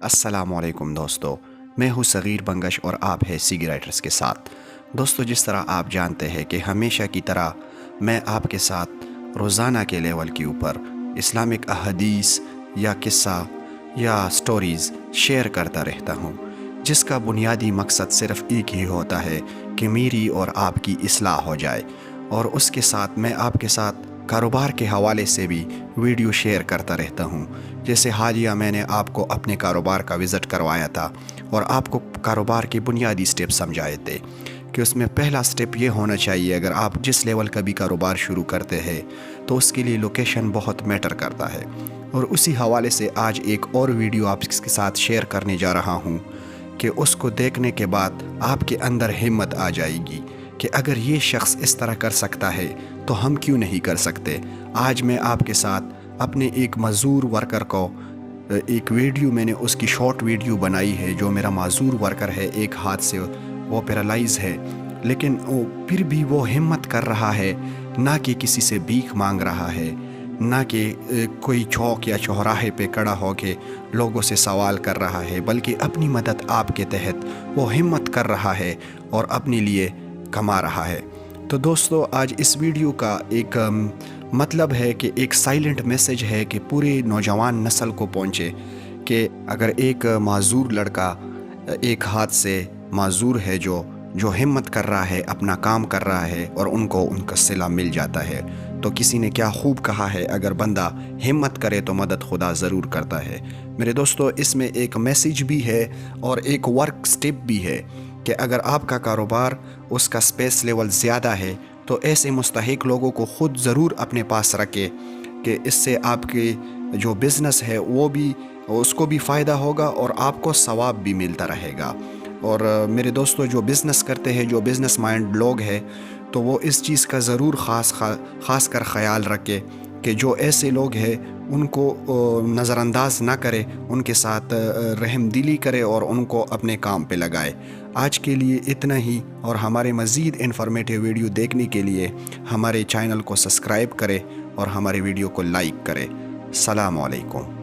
अस्सलामुअलैकुम दोस्तों, मैं हूँ सगीर बंगश और आप है सीगी राइटर्स के साथ। दोस्तों, जिस तरह आप जानते हैं कि हमेशा की तरह मैं आपके साथ रोज़ाना के लेवल के ऊपर इस्लामिक अहदीस या किस्सा या स्टोरीज़ शेयर करता रहता हूँ, जिसका बुनियादी मकसद सिर्फ़ एक ही होता है कि मेरी और आपकी इस्लाह हो जाए। और उसके साथ मैं आपके साथ कारोबार के हवाले से भी वीडियो शेयर करता रहता हूँ। जैसे हालिया मैंने आपको अपने कारोबार का विज़िट करवाया था और आपको कारोबार के बुनियादी स्टेप समझाए थे कि उसमें पहला स्टेप ये होना चाहिए, अगर आप जिस लेवल का भी कारोबार शुरू करते हैं तो उसके लिए लोकेशन बहुत मैटर करता है। और उसी हवाले से आज एक और वीडियो आपके साथ शेयर करने जा रहा हूँ कि उसको देखने के बाद आपके अंदर हिम्मत आ जाएगी कि अगर ये शख्स इस तरह कर सकता है तो हम क्यों नहीं कर सकते। आज मैं आपके साथ अपने एक मज़दूर वर्कर को एक वीडियो मैंने उसकी शॉर्ट वीडियो बनाई है। जो मेरा मज़दूर वर्कर है, एक हाथ से वो पैरालाइज़ है, लेकिन फिर भी वो हिम्मत कर रहा है, ना कि किसी से भीख मांग रहा है, ना कि कोई चौक या चौराहे पे खड़ा होके लोगों से सवाल कर रहा है, बल्कि अपनी मदद आपके तहत वो हिम्मत कर रहा है और अपने लिए कमा रहा है। तो दोस्तों, आज इस वीडियो का एक मतलब है कि एक साइलेंट मैसेज है कि पूरे नौजवान नस्ल को पहुँचे कि अगर एक माजूर लड़का एक हाथ से माजूर है जो हिम्मत कर रहा है, अपना काम कर रहा है और उनको उनका सिला मिल जाता है, तो किसी ने क्या खूब कहा है, अगर बंदा हिम्मत करे तो मदद खुदा ज़रूर करता है। मेरे दोस्तों, इसमें एक मैसेज भी है और एक वर्क स्टेप भी है कि अगर आपका कारोबार उसका स्पेस लेवल ज़्यादा है तो ऐसे मुस्तहिक लोगों को ख़ुद ज़रूर अपने पास रखें कि इससे आपके जो बिज़नेस है वो भी उसको भी फ़ायदा होगा और आपको सवाब भी मिलता रहेगा। और मेरे दोस्तों, जो बिज़नेस करते हैं, जो बिज़नेस माइंड लोग हैं, तो वो इस चीज़ का ज़रूर ख़ास कर ख़याल रखें कि जो ऐसे लोग हैं उनको नज़रअंदाज ना करे, उनके साथ रहमदिली करे और उनको अपने काम पे लगाए। आज के लिए इतना ही, और हमारे मज़ीद इन्फॉर्मेटिव वीडियो देखने के लिए हमारे चैनल को सब्सक्राइब करें और हमारे वीडियो को लाइक करें। सलाम अलैकुम।